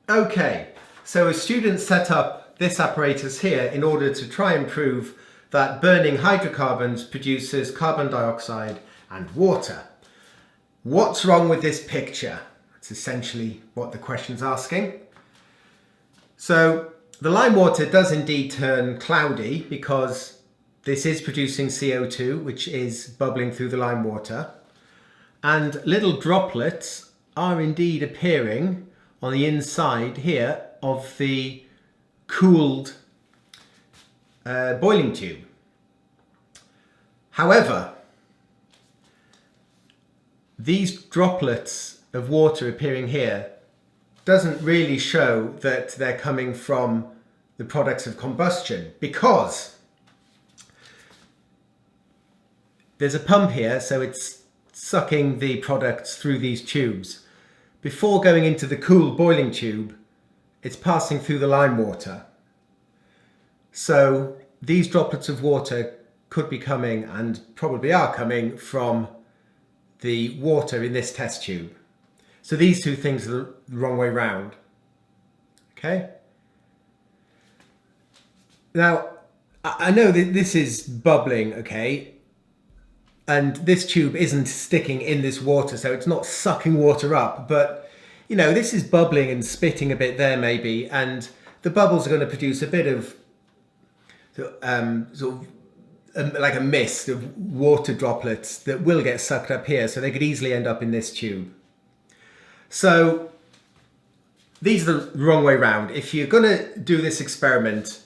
Okay, so a student set up this apparatus here in order to try and prove that burning hydrocarbons produces carbon dioxide and water. What's wrong with this picture? That's essentially what the question's asking. So the lime water does indeed turn cloudy because this is producing CO2, which is bubbling through the lime water. And little droplets are indeed appearing on the inside here of the cooled boiling tube. However, these droplets of water appearing here doesn't really show that they're coming from the products of combustion, because there's a pump here, so it's sucking the products through these tubes. Before going into the cool boiling tube, it's passing through the lime water. So these droplets of water could be coming, and probably are coming, from the water in this test tube. So these two things are the wrong way round. Okay? Now, I know that this is bubbling, okay? And this tube isn't sticking in this water, so it's not sucking water up. But, you know, this is bubbling and spitting a bit there maybe, and the bubbles are going to produce a bit of like a mist of water droplets that will get sucked up here, so they could easily end up in this tube. So these are the wrong way round. If you're going to do this experiment,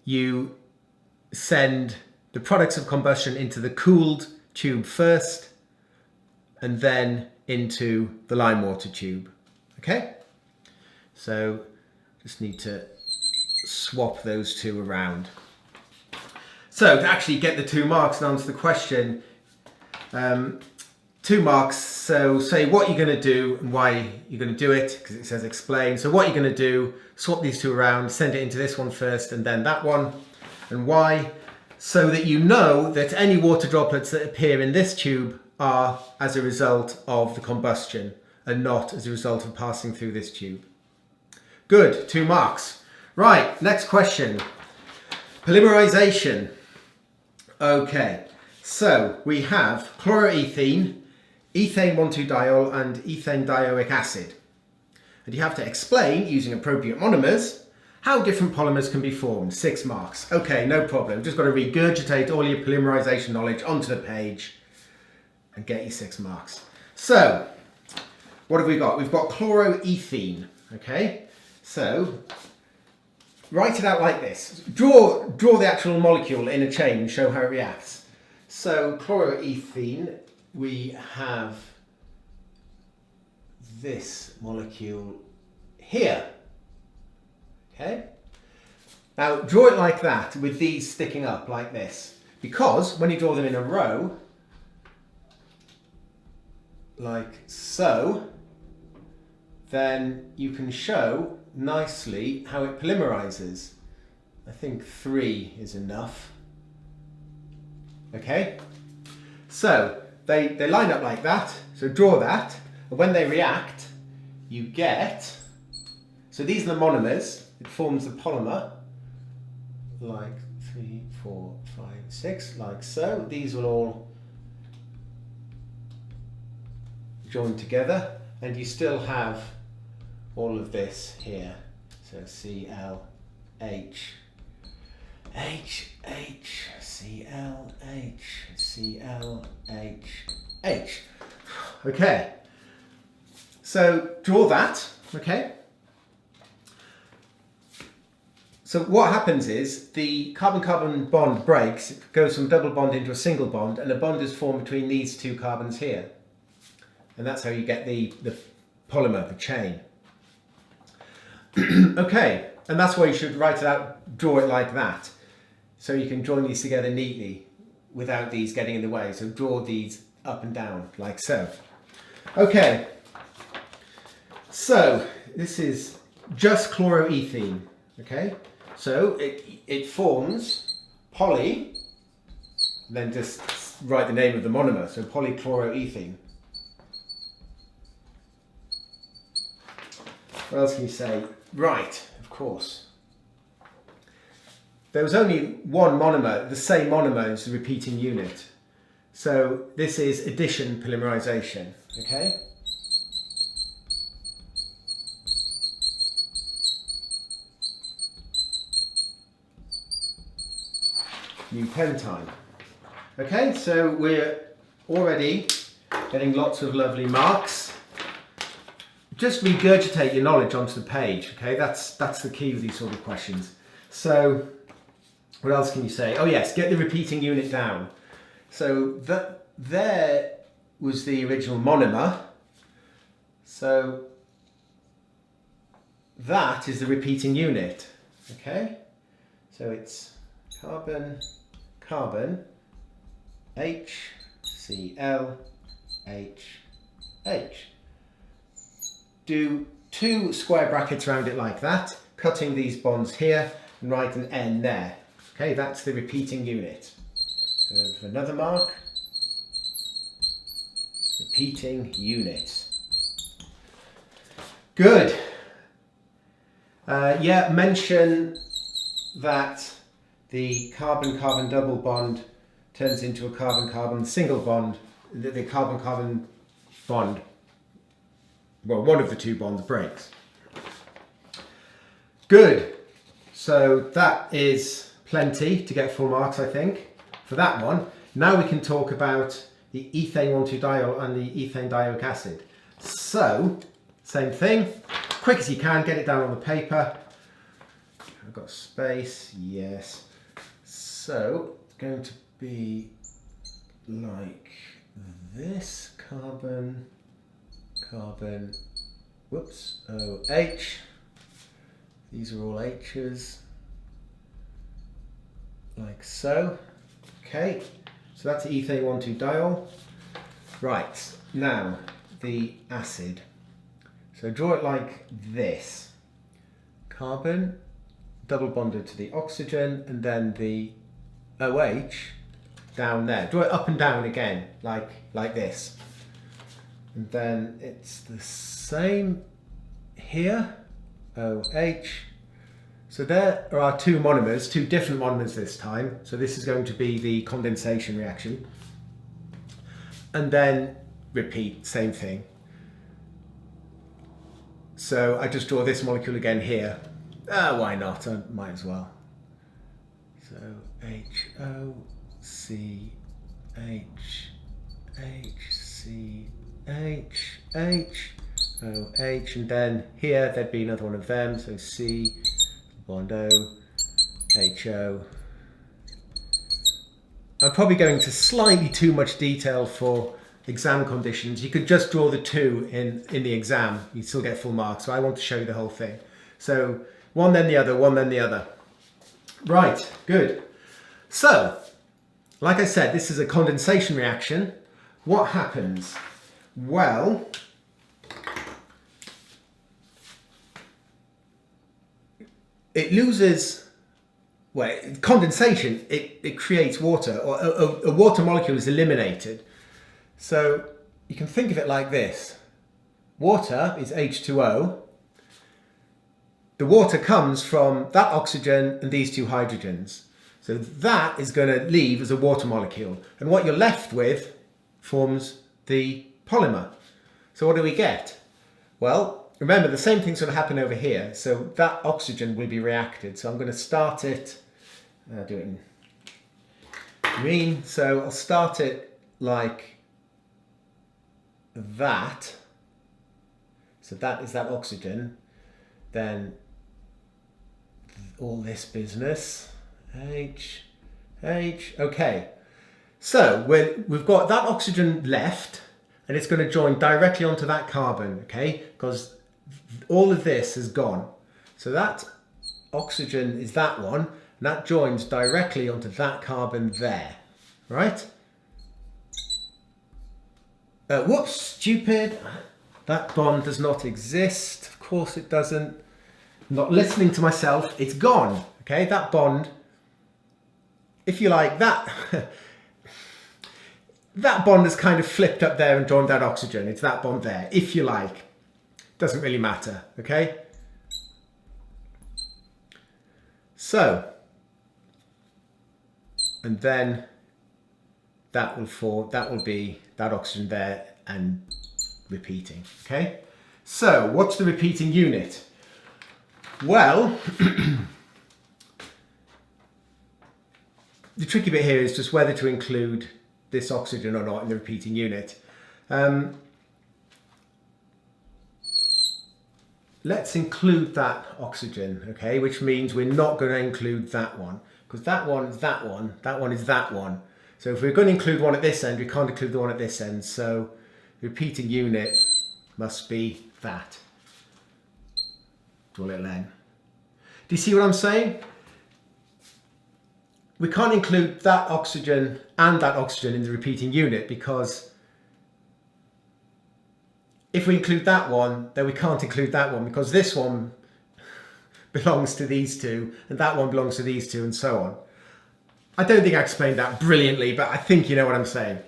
you send the products of combustion into the cooled tube first, and then into the lime water tube. Okay? So just need to swap those two around. So to actually get the 2 marks and answer the question, 2 marks, so say what you're going to do and why you're going to do it, because it says explain. So what you're going to do, swap these two around, send it into this one first and then that one, and why, so that you know that any water droplets that appear in this tube are as a result of the combustion and not as a result of passing through this tube. Good, 2 marks. Right, next question. Polymerization. Okay, so we have chloroethene, ethane 1,2-diol and ethane dioic acid. And you have to explain, using appropriate monomers, how different polymers can be formed. 6 marks. Okay, no problem. Just got to regurgitate all your polymerization knowledge onto the page and get you 6 marks. So, what have we got? We've got chloroethene. Okay, so write it out like this. Draw the actual molecule in a chain and show how it reacts. So chloroethene, we have this molecule here. Okay? Now draw it like that, with these sticking up like this, because when you draw them in a row, like so, then you can show nicely how it polymerizes. I think 3 is enough. Okay? So they line up like that, so draw that, and when they react, you get, so these are the monomers, it forms the polymer, like 3, 4, 5, 6, like so. These will all join together, and you still have all of this here. So ClH, ClH, ClH. Okay, so draw that, okay? So what happens is the carbon-carbon bond breaks, it goes from double bond into a single bond, and a bond is formed between these 2 carbons here. And that's how you get the polymer, the chain. Okay, and that's why you should write it out, draw it like that, so you can join these together neatly without these getting in the way. So draw these up and down like so. Okay, so this is just chloroethene. Okay, so it forms poly, then just write the name of the monomer, so polychloroethene. What else can you say? Right, of course. There was only one monomer, the same monomer as the repeating unit. So this is addition polymerization, okay? New pentine. Okay, so we're already getting lots of lovely marks. Just regurgitate your knowledge onto the page, okay? That's the key with these sort of questions. So, what else can you say? Oh yes, get the repeating unit down. So there was the original monomer. So that is the repeating unit, okay? So it's carbon, carbon, HCl, H. Do 2 square brackets around it like that, cutting these bonds here and write an N there. Okay, that's the repeating unit. So for another mark, repeating unit. Good. Yeah, mention that the carbon-carbon double bond turns into a carbon-carbon single bond. The carbon-carbon bond, well, one of the 2 bonds breaks. Good. So that is plenty to get full marks, I think, for that one. Now we can talk about the ethane 1,2-diol and the ethane dioic acid. So, same thing, quick as you can, get it down on the paper. I've got space, yes. So, it's going to be like this, carbon, carbon, whoops, OH. These are all H's, like so. Okay, so that's the ethane 1,2-diol. Right, now the acid. So draw it like this. Carbon, double bonded to the oxygen, and then the OH down there. Draw it up and down again, like this. And then it's the same here, OH. So there are our 2 monomers, 2 different monomers this time. So this is going to be the condensation reaction. And then repeat, same thing. So I just draw this molecule again here. Why not? I might as well. So HO, C, H, C, H, OH, and then here there'd be another one of them. So C, bond O, HO. I'm probably going to slightly too much detail for exam conditions. You could just draw the 2 in the exam. You still get full marks. So I want to show you the whole thing. So one then the other, one then the other. Right, good. So, like I said, this is a condensation reaction. What happens? Well, it loses, well, condensation, it creates water, or a water molecule is eliminated. So you can think of it like this. Water is H2O. The water comes from that oxygen and these 2 hydrogens. So that is going to leave as a water molecule. And what you're left with forms the polymer. So what do we get? Well, remember the same thing's going to happen over here. So that oxygen will be reacted. So I'm going to start it, do it in green. So I'll start it like that. So that is that oxygen. Then all this business, H, okay. So we've got that oxygen left, and it's going to join directly onto that carbon, okay? Because all of this is gone. So that oxygen is that one, and that joins directly onto that carbon there, right? Whoops, stupid. That bond does not exist. Of course it doesn't. I'm not listening to myself. It's gone, okay? That bond, if you like, that bond is kind of flipped up there and joined that oxygen. It's that bond there, if you like. Doesn't really matter, okay? So, and then that will be that oxygen there and repeating, okay? So, what's the repeating unit? Well, the tricky bit here is just whether to include this oxygen or not in the repeating unit. Let's include that oxygen, okay? Which means we're not going to include that one, because that one is that one, that one is that one. So if we're going to include one at this end, we can't include the one at this end. So the repeating unit must be that. Do a little n. Do you see what I'm saying? We can't include that oxygen and that oxygen in the repeating unit, because if we include that one, then we can't include that one, because this one belongs to these two and that one belongs to these two, and so on. I don't think I explained that brilliantly, but I think you know what I'm saying.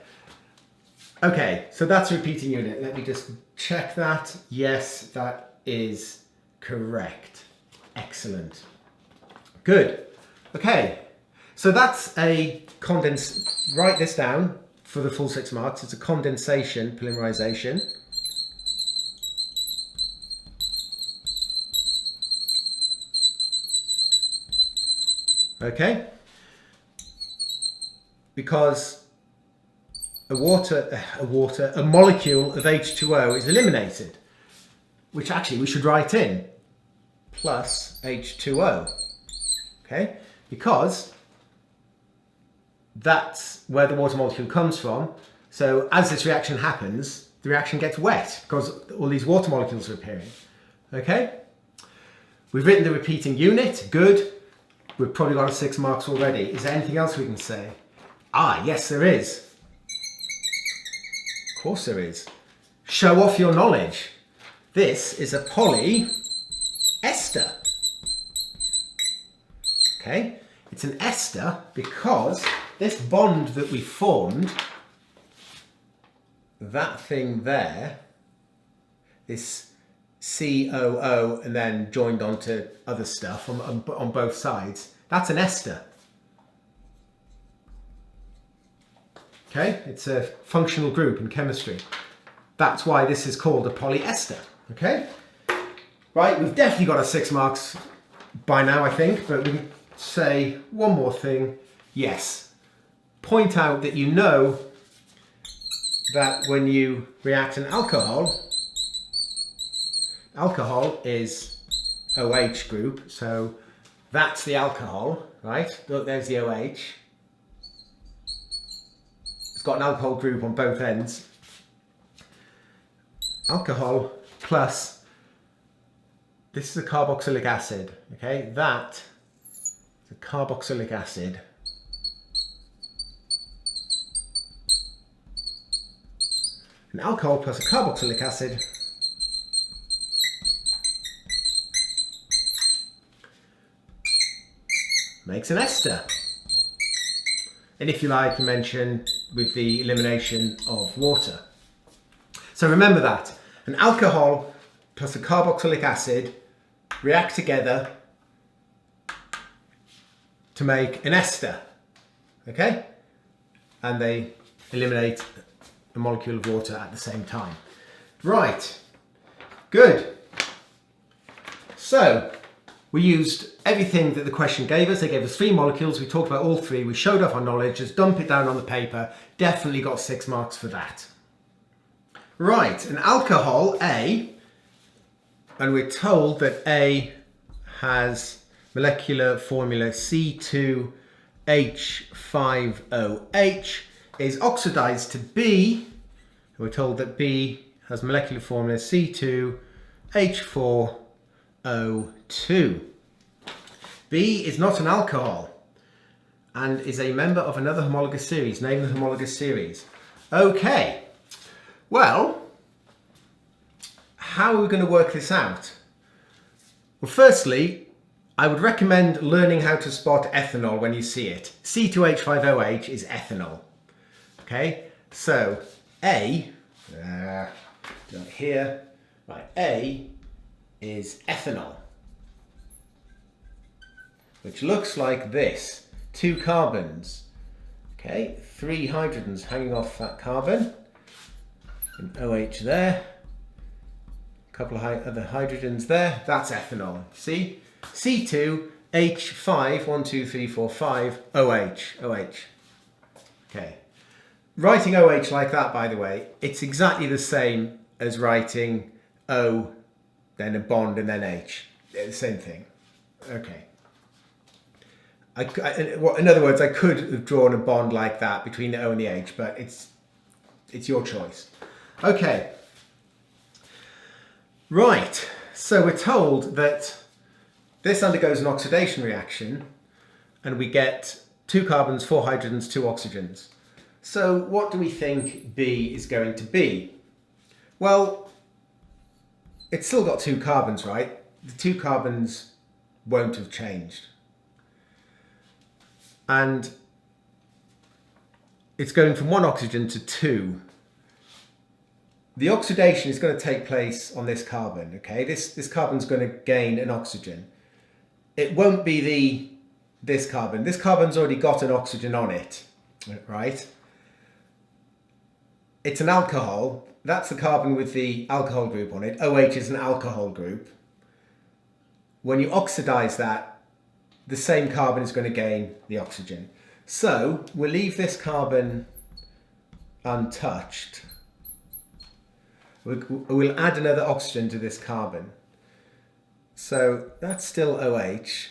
Okay, so that's a repeating unit. Let me just check that. Yes, that is correct. Excellent. Good. Okay, so that's a write this down for the full 6 marks. It's a condensation polymerization. Okay, because a molecule of H2O is eliminated, which actually we should write in plus H2O, okay, because that's where the water molecule comes from. So as this reaction happens, the reaction gets wet because all these water molecules are appearing, okay. We've written the repeating unit, good. We've probably got 6 marks already. Is there anything else we can say? Ah, yes, there is. Of course there is. Show off your knowledge. This is a polyester. Okay, it's an ester because this bond that we formed, that thing there, this COO and then joined onto other stuff on both sides, that's an ester. Okay, it's a functional group in chemistry. That's why this is called a polyester. Okay, right, we've definitely got 6 marks by now, I think, but we can say one more thing. Yes, point out that you know that when you react an alcohol, alcohol is OH group, so that's the alcohol, right? Look, there's the OH. It's got an alcohol group on both ends. Alcohol plus, this is a carboxylic acid, okay? That is a carboxylic acid. An alcohol plus a carboxylic acid makes an ester. And if you like, you mention with the elimination of water. So remember that. An alcohol plus a carboxylic acid react together to make an ester. Okay? And they eliminate a molecule of water at the same time. Right. Good. So, we used everything that the question gave us. They gave us 3 molecules. We talked about all 3. We showed off our knowledge. Just dump it down on the paper. Definitely got 6 marks for that. Right, an alcohol, A, and we're told that A has molecular formula C2H5OH, is oxidized to B. We're told that B has molecular formula C2H4O2. B is not an alcohol and is a member of another homologous series. Name the homologous series. Okay, well, how are we going to work this out? Well, firstly, I would recommend learning how to spot ethanol when you see it. C2H5OH is ethanol. Okay, so A, here, right, A is ethanol. which looks like this. 2 carbons. Okay, 3 hydrogens hanging off that carbon. An OH there. A couple of other hydrogens there. That's ethanol. See? C2H5, 1, 2, 3, 4, 5, OH. OH. Okay. Writing OH like that, by the way, it's exactly the same as writing O, then a bond, and then H. They're the same thing. Okay. In other words, I could have drawn a bond like that between the O and the H, but it's your choice. Okay. Right. So we're told that this undergoes an oxidation reaction, and we get 2 carbons, 4 hydrogens, 2 oxygens. So what do we think B is going to be? Well, it's still got 2 carbons, right? The 2 carbons won't have changed. And it's going from 1 oxygen to 2. The oxidation is going to take place on this carbon, okay? This carbon's going to gain an oxygen. It won't be this carbon. This carbon's already got an oxygen on it, right? It's an alcohol. That's the carbon with the alcohol group on it. OH is an alcohol group. When you oxidize that, the same carbon is going to gain the oxygen. So we'll leave this carbon untouched. We'll add another oxygen to this carbon. So that's still OH.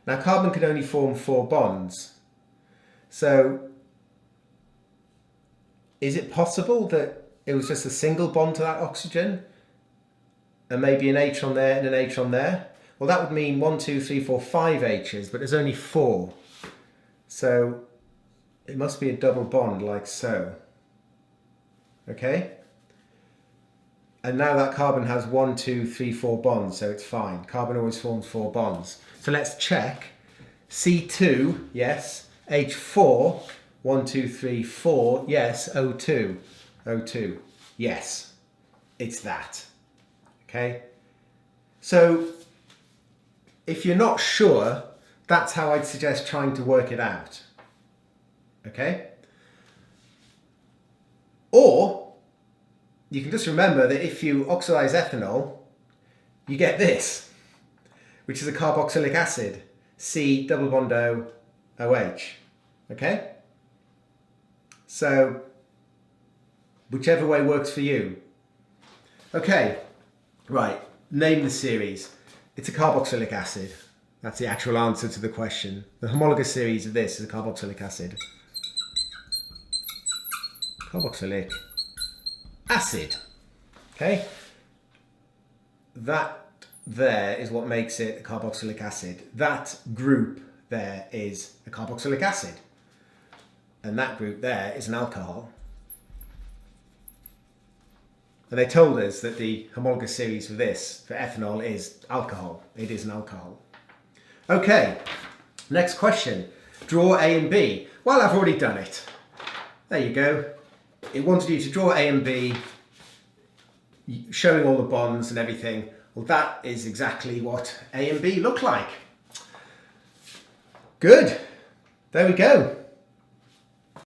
Now carbon can only form 4 bonds. So is it possible that it was just a single bond to that oxygen? And maybe an H on there and an H on there? Well, that would mean 1, 2, 3, 4, 5 H's, but there's only 4. So it must be a double bond like so. Okay? And now that carbon has 1, 2, 3, 4 bonds, so it's fine. Carbon always forms 4 bonds. So let's check. C2, yes. H4, 1, 2, 3, 4, yes. O2, O2, yes. It's that. Okay? So if you're not sure, that's how I'd suggest trying to work it out. Okay? Or you can just remember that if you oxidize ethanol, you get this, which is a carboxylic acid, C double bond O, OH. Okay? So whichever way works for you. Okay, right, name the series. It's a carboxylic acid. That's the actual answer to the question. The homologous series of this is a carboxylic acid. Carboxylic acid. Okay? That there is what makes it a carboxylic acid. That group there is a carboxylic acid. And that group there is an alcohol. And they told us that the homologous series for this, for ethanol, is alcohol. It is an alcohol. Okay, next question. Draw A and B. Well, I've already done it. There you go. It wanted you to draw A and B, showing all the bonds and everything. Well, that is exactly what A and B look like. Good. There we go.